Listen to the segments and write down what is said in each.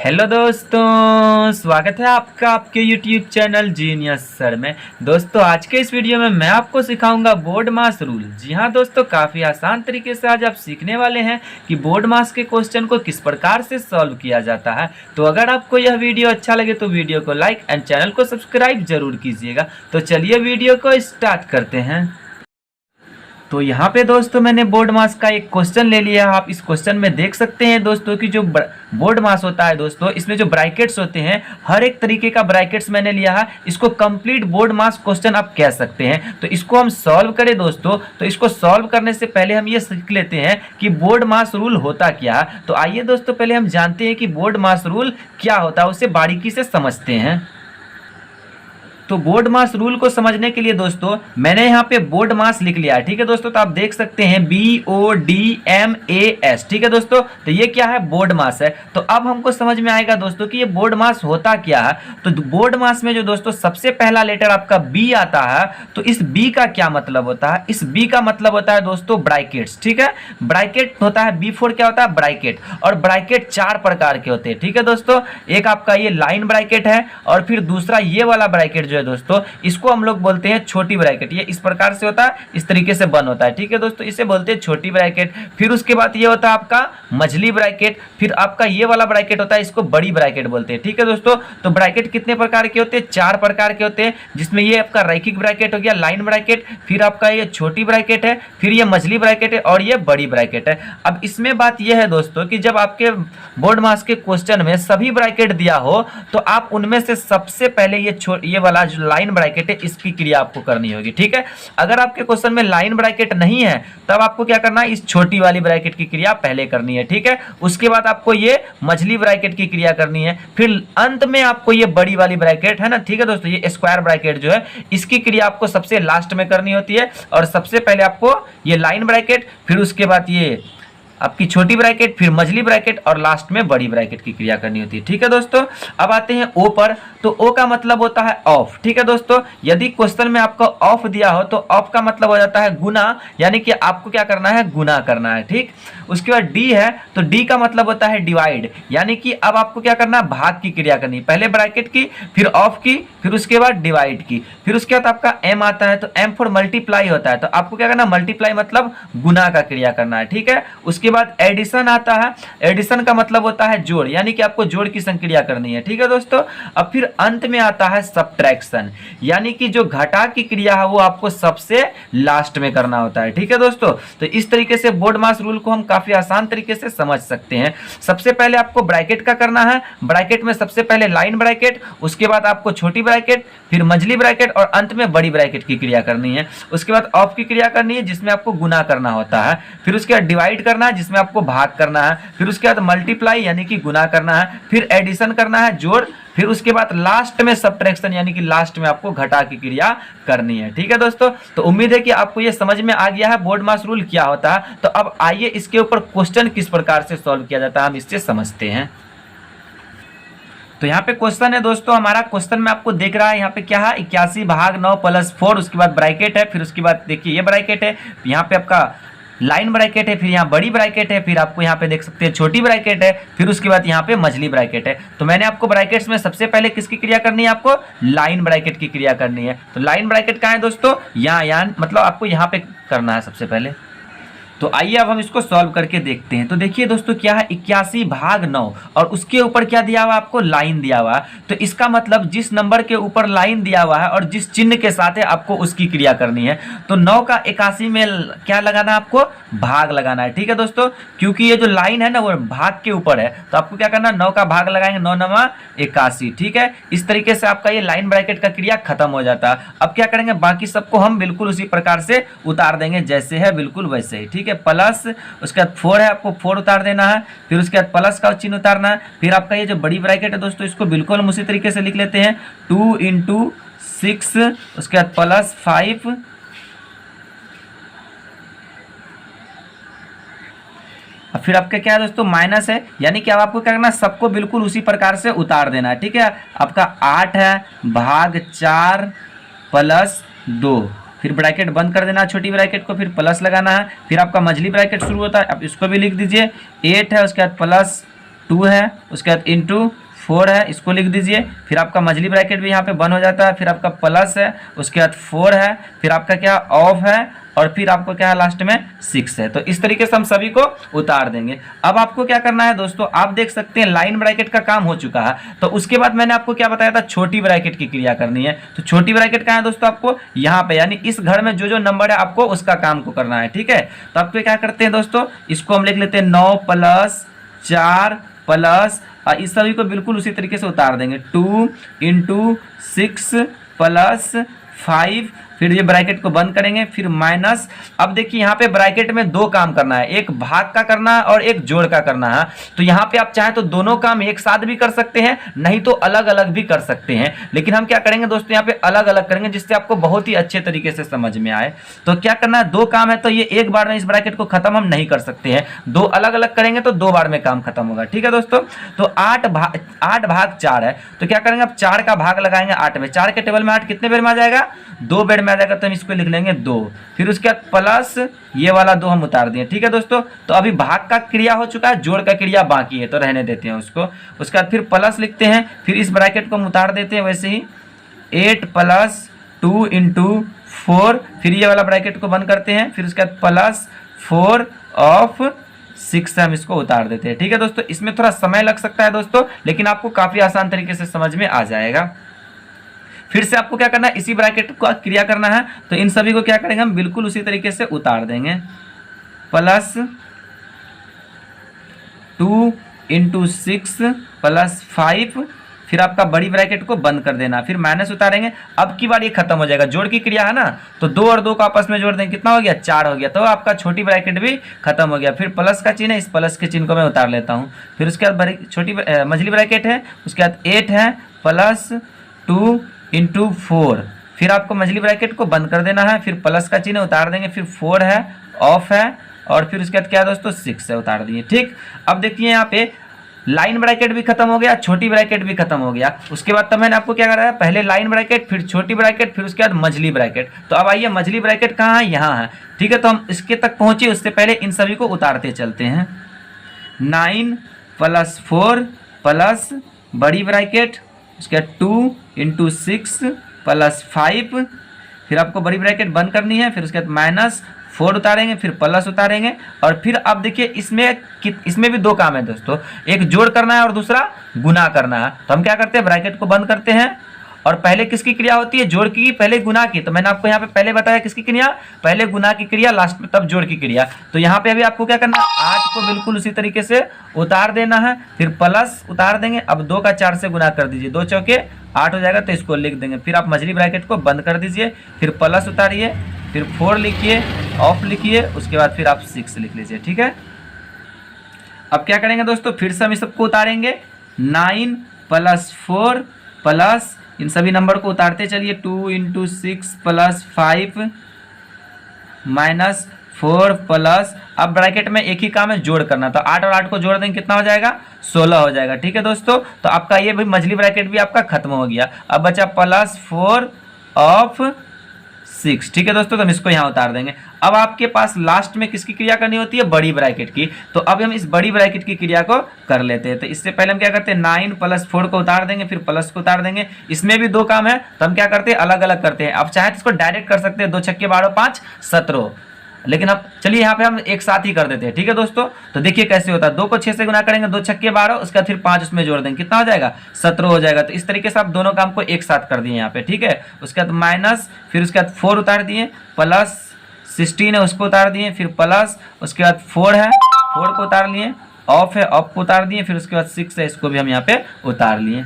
Hello दोस्तों, स्वागत है आपका आपके YouTube चैनल जीनियस सर में। दोस्तों आज के इस वीडियो में मैं आपको सिखाऊंगा बोर्ड मास रूल। जी हाँ दोस्तों, काफ़ी आसान तरीके से आज आप सीखने वाले हैं कि बोर्ड मास के क्वेश्चन को किस प्रकार से सॉल्व किया जाता है। तो अगर आपको यह वीडियो अच्छा लगे तो वीडियो को लाइक एंड चैनल को सब्सक्राइब जरूर कीजिएगा। तो चलिए वीडियो को स्टार्ट करते हैं। तो यहाँ पे दोस्तों मैंने बोर्ड मास का एक क्वेश्चन ले लिया। आप इस क्वेश्चन में देख सकते हैं दोस्तों कि जो बोर्ड मास होता है दोस्तों, इसमें जो ब्रैकेट्स होते हैं हर एक तरीके का ब्रैकेट्स मैंने लिया है। इसको कंप्लीट बोर्ड मास क्वेश्चन आप कह सकते हैं। तो इसको हम सॉल्व करें दोस्तों, तो इसको सॉल्व करने से पहले हम ये सीख लेते हैं कि बोर्ड मास रूल होता क्या है। तो आइए दोस्तों पहले हम जानते हैं कि बोर्ड मास रूल क्या होता है, उसे बारीकी से समझते हैं। तो बोर्ड मास रूल को समझने के लिए दोस्तों मैंने यहाँ पे बोर्ड मास लिख लिया है। ठीक है दोस्तों, तो आप देख सकते हैं BODMAS। ठीक है दोस्तों, तो ये क्या है, बोर्ड मास है। तो अब हमको समझ में आएगा दोस्तों कि ये बोर्ड मास होता क्या है। तो बोर्ड मास में जो दोस्तों सबसे पहला लेटर आपका B आता है, तो इस B का क्या मतलब होता है, इस B का मतलब होता है दोस्तों ब्रैकेट्स। ठीक है, ब्रैकेट होता है B4 क्या होता है, ब्रैकेट। और ब्रैकेट चार प्रकार के होते हैं। ठीक है दोस्तों, एक आपका ये लाइन ब्रैकेट है, और फिर दूसरा ये वाला ब्रैकेट जो है दोस्तों, इसको हम लोग बोलते हैं छोटी ब्रैकेट। ये इस प्रकार से होता है, इस तरीके से बंद होता है। ठीक है दोस्तों, इसे बोलते हैं छोटी ब्रैकेट। फिर उसके बाद ये होता है आपका मझली ब्रैकेट। फिर आपका ये वाला ब्रैकेट होता है, इसको बड़ी ब्रैकेट बोलते हैं। ठीक है दोस्तों, तो ब्रैकेट कितने प्रकार के होते हैं, चार प्रकार के होते हैं, जिसमें ये आपका रैखिक ब्रैकेट हो गया, लाइन ब्रैकेट, फिर आपका ये छोटी ब्रैकेट है, फिर ये मझली ब्रैकेट है, और ये बड़ी ब्रैकेट है। अब इसमें बात यह है दोस्तों कि जब आपके बोर्ड मास के क्वेश्चन में सभी ब्रैकेट दिया हो, तो आप उनमें से सबसे पहले ये वाला जो लाइन ब्रैकेट है इसकी क्रिया आपको करनी होगी। ठीक है, अगर आपके क्वेश्चन में लाइन ब्रैकेट नहीं है तब आपको क्या करना है, इस छोटी वाली ब्रैकेट की क्रिया पहले करनी है। ठीक है, उसके बाद आपको ये मझली ब्रैकेट की क्रिया करनी है, फिर अंत में आपको ये बड़ी वाली ब्रैकेट है ना, ठीक है दोस्तों, ये स्क्वायर ब्रैकेट जो है इसकी क्रिया आपको सबसे लास्ट में करनी होती है। और सबसे पहले आपको ये लाइन ब्रैकेट, फिर उसके बाद ये आपकी छोटी ब्रैकेट, फिर मझली ब्रैकेट, और लास्ट में बड़ी ब्रैकेट की क्रिया करनी होती है। ठीक है दोस्तों, अब आते हैं ओ पर। तो ओ का मतलब होता है ऑफ। ठीक है दोस्तों, यदि क्वेश्चन में आपको ऑफ दिया हो तो ऑफ का मतलब हो जाता है गुना, यानी कि आपको क्या करना है, गुना करना है। ठीक, उसके बाद डी है, तो डी का मतलब होता है डिवाइड, यानी कि अब आपको क्या करना है, भाग की क्रिया करनी है। पहले ब्रैकेट की, फिर ऑफ की, फिर उसके बाद डिवाइड की, फिर उसके बाद आपका एम आता है, तो एम फॉर मल्टीप्लाई होता है, तो आपको क्या करना है, मल्टीप्लाई मतलब गुना का क्रिया करना है। ठीक है, उसके बाद एडिशन आता है, एडिशन का मतलब होता है जोड़, यानी कि आपको जोड़ की संक्रिया करनी है। ठीक है दोस्तों, अब फिर अंत में आता है सब्ट्रैक्शन, यानी कि जो घटा की क्रिया है वो आपको सबसे लास्ट में करना होता है। ठीक है दोस्तों, तो इस तरीके से बोर्ड मास रूल को हम काफी आसान तरीके से समझ सकते हैं। सबसे पहले आपको ब्रैकेट का करना है, ब्रैकेट में सबसे पहले लाइन ब्रैकेट, उसके बाद आपको छोटी ब्रैकेट, फिर मझली ब्रैकेट, और अंत में बड़ी ब्रैकेट की क्रिया करनी है। उसके बाद ऑफ की क्रिया करनी है जिसमें आपको गुना करना होता है, फिर उसके बाद डिवाइड करना है जिसमें आपको भाग करना है, फिर उसके बाद मल्टीप्लाई यानी कि गुना करना है, फिर एडिशन करना है जोड़, फिर उसके बाद लास्ट में सब्ट्रैक्शन यानी कि लास्ट में आपको घटा की क्रिया करनी है। ठीक है दोस्तों, तो उम्मीद है कि आपको ये समझ में आ गया है बोर्ड मास रूल क्या होता है। तो अब आइए इसके ऊपर क्वेश्चन किस प्रकार से सॉल्व किया जाता है हम इससे समझते हैं। तो यहाँ पे क्वेश्चन है दोस्तों, हमारा क्वेश्चन में आपको देख रहा है यहाँ पे क्या है, 81 भाग 9 प्लस 4, उसके बाद ब्रैकेट है, फिर उसके बाद देखिए ये ब्रैकेट है, यहाँ पे आपका लाइन ब्रैकेट है, फिर यहाँ बड़ी ब्रैकेट है, फिर आपको यहाँ पे देख सकते हैं छोटी ब्रैकेट है, फिर उसके बाद यहाँ पे मझली ब्रैकेट है। तो मैंने आपको ब्रैकेट्स में सबसे पहले किसकी क्रिया करनी है, आपको लाइन ब्रैकेट की क्रिया करनी है। तो लाइन ब्रैकेट कहाँ है दोस्तों, यहाँ मतलब आपको यहाँ पे करना है सबसे पहले। तो आइए अब हम इसको सॉल्व करके देखते हैं। तो देखिए दोस्तों क्या है, 81 भाग 9, और उसके ऊपर क्या दिया हुआ, आपको लाइन दिया हुआ है। तो इसका मतलब जिस नंबर के ऊपर लाइन दिया हुआ है और जिस चिन्ह के साथ है आपको उसकी क्रिया करनी है। तो 9 का 81 में क्या लगाना है, आपको भाग लगाना है। ठीक है दोस्तों, क्योंकि ये जो लाइन है ना वो भाग के ऊपर है, तो आपको क्या करना है, 9 का भाग लगाएंगे, 9 9 81। ठीक है, इस तरीके से आपका ये लाइन ब्रैकेट का क्रिया खत्म हो जाता है। अब क्या करेंगे, बाकी सबको हम बिल्कुल उसी प्रकार से उतार देंगे, जैसे है बिल्कुल वैसे ही। ठीक है, प्लस उसके बाद 4 है, आपको 4 उतार देना है, फिर उसके बाद प्लस का चिन्ह उतारना है, फिर आपका ये जो बड़ी ब्रैकेट है दोस्तों इसको बिल्कुल हम उसी तरीके से लिख लेते हैं, 2 × 6, उसके बाद प्लस 5, अब फिर आपका क्या है दोस्तों, माइनस है, यानी कि अब आपको क्या करना है, सबको बिल्कुल उसी प्रकार से उतार देना है। ठीक है, आपका 8 है भाग 4 प्लस 2, फिर ब्रैकेट बंद कर देना छोटी ब्रैकेट को, फिर प्लस लगाना है, फिर आपका मझली ब्रैकेट शुरू होता है, अब इसको भी लिख दीजिए 8 है, उसके बाद प्लस 2 है, उसके बाद इंटू 4 है, इसको लिख दीजिए। फिर आपका मछली ब्रैकेट भी यहाँ पे बंद हो जाता है। फिर आपका प्लस है, उसके बाद 4 है, फिर आपका क्या ऑफ है, और फिर आपको क्या है लास्ट में 6 है। तो इस तरीके से हम सभी को उतार देंगे। अब आपको क्या करना है दोस्तों, आप देख सकते हैं लाइन ब्रैकेट का काम हो चुका है। तो उसके बाद मैंने आपको क्या बताया था, छोटी ब्रैकेट की क्रिया करनी है। तो छोटी ब्रैकेट कहाँ है दोस्तों, आपको यहाँ पे, यानी इस घर में जो जो नंबर है आपको उसका काम को करना है, ठीक है। तो आपको क्या करते हैं दोस्तों, इसको हम लिख लेते हैं 9 + 4 प्लस, इस सभी को बिल्कुल उसी तरीके से उतार देंगे। 2 × 6 + 5, फिर ये ब्रैकेट को बंद करेंगे, फिर माइनस। अब देखिए यहाँ पे ब्रैकेट में दो काम करना है, एक भाग का करना है और एक जोड़ का करना है। तो यहाँ पे आप चाहें तो दोनों काम एक साथ भी कर सकते हैं, नहीं तो अलग अलग भी कर सकते हैं। लेकिन हम क्या करेंगे दोस्तों, यहाँ पे अलग अलग करेंगे जिससे आपको बहुत ही अच्छे तरीके से समझ में आए। तो क्या करना है, दो काम है तो ये एक बार में इस ब्रैकेट को खत्म हम नहीं कर सकते हैं, दो अलग अलग करेंगे तो 2 बार में काम खत्म होगा, ठीक है दोस्तों। तो 8 भाग 4 है, तो क्या करेंगे, अब 4 का भाग लगाएंगे 8 में। 4 के टेबल में 8 कितने बेर में आ जाएगा, 2 बेर में आ जाएगा। तो हम इसको लिख लेंगे 2, फिर उसके बाद प्लस ये वाला 2 हम उतार दिए, ठीक है दोस्तों। तो अभी भाग का क्रिया हो चुका है, जोड़ का क्रिया बाकी है, तो रहने देते हैं उसको। उसके बाद फिर प्लस लिखते हैं, फिर इस ब्रैकेट को हम उतार देते हैं वैसे ही। 8 + 2 × 4, फिर ये वाला ब्रैकेट को बंद करते हैं, फिर उसके बाद +4 ऑफ 6 हम इसको उतार देते हैं, ठीक है दोस्तों। इसमें थोड़ा समय लग सकता है दोस्तों, लेकिन आपको काफी आसान तरीके से समझ में आ जाएगा। फिर से आपको क्या करना है, इसी ब्रैकेट का क्रिया करना है। तो इन सभी को क्या करेंगे, हम बिल्कुल उसी तरीके से उतार देंगे। +2 × 6 + 5, फिर आपका बड़ी ब्रैकेट को बंद कर देना, फिर माइनस उतारेंगे। अब की बार ये खत्म हो जाएगा, जोड़ की क्रिया है ना, तो 2 और 2 को आपस में जोड़ देंगे, कितना हो गया, 4 हो गया। तो आपका छोटी ब्रैकेट भी खत्म हो गया। फिर प्लस का चिन्ह है, इस प्लस के चिन्ह को मैं उतार लेता हूँ। फिर उसके बाद बड़ी छोटी मझली ब्रैकेट है, उसके बाद 8 है +2 × 4, फिर आपको मझली ब्रैकेट को बंद कर देना है, फिर प्लस का चिन्ह उतार देंगे, फिर 4 है, ऑफ है, और फिर उसके बाद क्या है दोस्तों, 6 है, उतार दिए, ठीक। अब देखिए यहाँ पे लाइन ब्रैकेट भी खत्म हो गया, छोटी ब्रैकेट भी खत्म हो गया। उसके बाद तब मैंने आपको क्या कराया, पहले लाइन ब्रैकेट, फिर छोटी ब्रैकेट, फिर उसके बाद मझली ब्रैकेट। तो अब आइए मझली ब्रैकेट कहाँ है, यहाँ है, ठीक है। तो हम इसके तक पहुंचे, उससे पहले इन सभी को उतारते चलते हैं। 9 + 4 प्लस बड़ी ब्रैकेट, उसके बाद 2 × 6 + 5, फिर आपको बड़ी ब्रैकेट बंद करनी है, फिर उसके बाद -4 उतारेंगे, फिर प्लस उतारेंगे, और फिर अब देखिए इसमें भी दो काम है दोस्तों, एक जोड़ करना है और दूसरा गुना करना है। तो हम क्या करते हैं, ब्रैकेट को बंद करते हैं, और पहले किसकी क्रिया होती है, जोड़ की, पहले गुना की। तो मैंने आपको यहाँ पे पहले बताया किसकी क्रिया, पहले गुना की क्रिया, लास्ट में तब जोड़ की क्रिया। तो यहाँ पे अभी आपको क्या करना है, 8 को बिल्कुल उसी तरीके से उतार देना है, फिर प्लस उतार देंगे। अब 2 का 4 से गुना कर दीजिए, 2 चौके 8 हो जाएगा, तो इसको लिख देंगे। फिर आप मझली ब्रैकेट को बंद कर दीजिए, फिर प्लस उतारिए, फिर 4 लिखिए, ऑफ लिखिए, उसके बाद फिर आप 6 लिख लीजिए, ठीक है। अब क्या करेंगे दोस्तों, फिर से हम इस सबको उतारेंगे। 9 + 4 प्लस, इन सभी नंबर को उतारते चलिए। 2 × 6 + 5 -4 प्लस, अब ब्रैकेट में एक ही काम है, जोड़ करना। तो 8 और 8 को जोड़ देंगे, कितना हो जाएगा, 16 हो जाएगा, ठीक है दोस्तों। तो आपका ये भी मझली ब्रैकेट भी आपका खत्म हो गया। अब बचा +4 ऑफ 6, ठीक है दोस्तों। तो हम इसको यहाँ उतार देंगे। अब आपके पास लास्ट में किसकी क्रिया करनी होती है, बड़ी ब्रैकेट की। तो अब हम इस बड़ी ब्रैकेट की क्रिया को कर लेते हैं। तो इससे पहले हम क्या करते हैं, 9 + 4 को उतार देंगे, फिर प्लस को उतार देंगे। इसमें भी दो काम है, तो हम क्या करते हैं, अलग अलग करते हैं। अब चाहे तो इसको डायरेक्ट कर सकते हैं, 2 छक्के 12 5 17, लेकिन अब चलिए यहाँ पे हम एक साथ ही कर देते हैं, ठीक है दोस्तों। तो देखिए कैसे होता है, 2 को 6 से गुना करेंगे, 2 छक्के 12, उसका फिर 5 उसमें जोड़ देंगे, कितना हो जाएगा, 17 हो जाएगा। तो इस तरीके से आप दोनों काम को एक साथ कर दिए यहाँ पे, ठीक है। उसके बाद माइनस, फिर उसके बाद 4 उतार दिए, प्लस 16 है उसको उतार दिए, फिर प्लस, उसके बाद 4 है, 4 को उतार लिए, ऑफ है, ऑफ को उतार दिए, फिर उसके बाद 6 है, इसको भी हम यहाँ पे उतार लिए।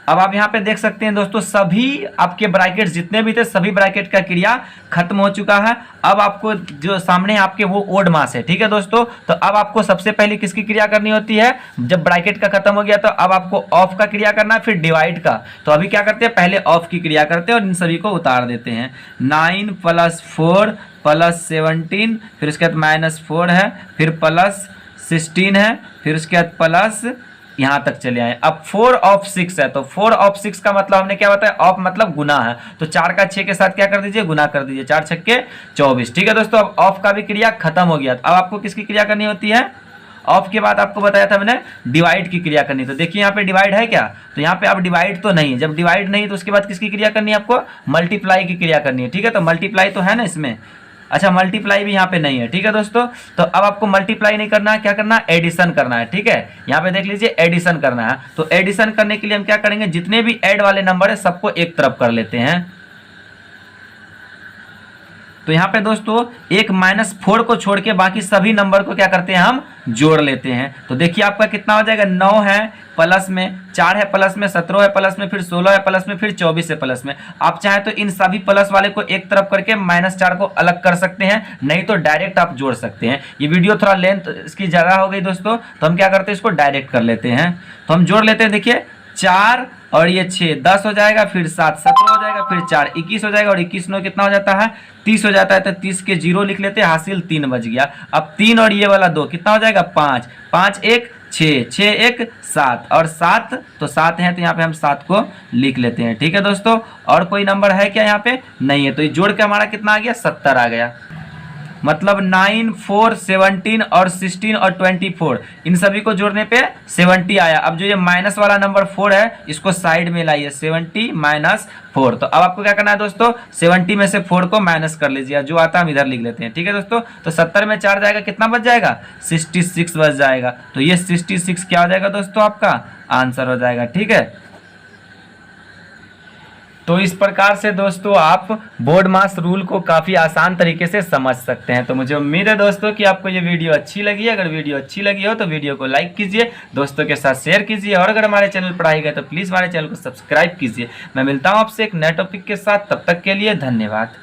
अब आप यहाँ पे देख सकते हैं दोस्तों, सभी आपके ब्रैकेट जितने भी थे, सभी ब्रैकेट का क्रिया खत्म हो चुका है। अब आपको जो सामने आपके वो ओड मास है, ठीक है दोस्तों। तो अब आपको सबसे पहले किसकी क्रिया करनी होती है, जब ब्रैकेट का खत्म हो गया तो अब आपको ऑफ का क्रिया करना है, फिर डिवाइड का। तो अभी क्या करते हैं, पहले ऑफ की क्रिया करते हैं और इन सभी को उतार देते हैं। 9 + 4 + 17, फिर उसके बाद -4 है, फिर प्लस 16 है, फिर उसके बाद प्लस यहाँ तक चले आए। अब 4 ऑफ 6 है, तो 4 ऑफ 6 का मतलब हमने क्या बताया, ऑफ मतलब गुना है। तो 4 का 6 के साथ क्या कर दीजिए, गुना कर दीजिए, 4 छक्के 24, ठीक है दोस्तों। अब ऑफ का भी क्रिया खत्म हो गया। अब आपको किसकी क्रिया करनी होती है, ऑफ के बाद आपको बताया था मैंने डिवाइड की क्रिया करनी। तो देखिए यहाँ पे डिवाइड है क्या, तो यहाँ पे अब डिवाइड तो नहीं है। जब डिवाइड नहीं तो उसके बाद किसकी क्रिया करनी है आपको, मल्टीप्लाई की क्रिया करनी है। ठीक है, तो मल्टीप्लाई तो है ना इसमें, अच्छा मल्टीप्लाई भी यहाँ पे नहीं है। ठीक है दोस्तों, तो अब आपको मल्टीप्लाई नहीं करना है, क्या करना है, एडिशन करना है। ठीक है, यहाँ पे देख लीजिए एडिशन करना है। तो एडिशन करने के लिए हम क्या करेंगे, जितने भी ऐड वाले नंबर है सबको एक तरफ कर लेते हैं। तो यहाँ पे दोस्तों एक -4 को छोड़ के बाकी सभी नंबर को क्या करते हैं, हम जोड़ लेते हैं। तो देखिए आपका कितना हो जाएगा, 9 है प्लस में 4 है प्लस में 17 है प्लस में फिर 16 है प्लस में फिर 24 है प्लस में। आप चाहें तो इन सभी प्लस वाले को एक तरफ करके -4 को अलग कर सकते हैं, नहीं तो डायरेक्ट आप जोड़ सकते हैं। ये वीडियो थोड़ा लेंथ इसकी ज़्यादा हो गई दोस्तों, तो हम क्या करते हैं, इसको डायरेक्ट कर लेते हैं। तो हम जोड़ लेते हैं, देखिए 4 और ये 6 10 हो जाएगा, फिर 7 17 हो जाएगा, फिर 4 21 हो जाएगा और 21 9 कितना हो जाता है, 30 हो जाता है। तो 30 के 0 लिख लेते हैं, हासिल 3 बच गया। अब 3 और ये वाला 2 कितना हो जाएगा, 5 5 1 6 6 1 7 और 7, तो 7 है तो यहाँ पे हम 7 को लिख लेते हैं। ठीक है दोस्तों, और कोई नंबर है क्या यहाँ पे, नहीं है। तो ये जोड़ के हमारा कितना आ गया, 70 आ गया। मतलब 9 4 17 और 16 और 24 इन सभी को जोड़ने पे 70 आया। अब जो ये माइनस वाला नंबर 4 है इसको साइड में लाइए, 70 - 4। तो अब आपको क्या करना है दोस्तों, 70 में से 4 को माइनस कर लीजिए, जो आता है हम इधर लिख लेते हैं। ठीक है दोस्तों, तो 70 में 4 जाएगा, कितना बच जाएगा, 66 बच जाएगा। तो ये 66 क्या हो जाएगा दोस्तों, आपका आंसर हो जाएगा। ठीक है, तो इस प्रकार से दोस्तों आप बोर्ड मास रूल को काफ़ी आसान तरीके से समझ सकते हैं। तो मुझे उम्मीद है दोस्तों कि आपको ये वीडियो अच्छी लगी है। अगर वीडियो अच्छी लगी हो तो वीडियो को लाइक कीजिए, दोस्तों के साथ शेयर कीजिए, और अगर हमारे चैनल पर आए गए तो प्लीज़ हमारे चैनल को सब्सक्राइब कीजिए। मैं मिलता हूँ आपसे एक नए टॉपिक के साथ, तब तक के लिए धन्यवाद।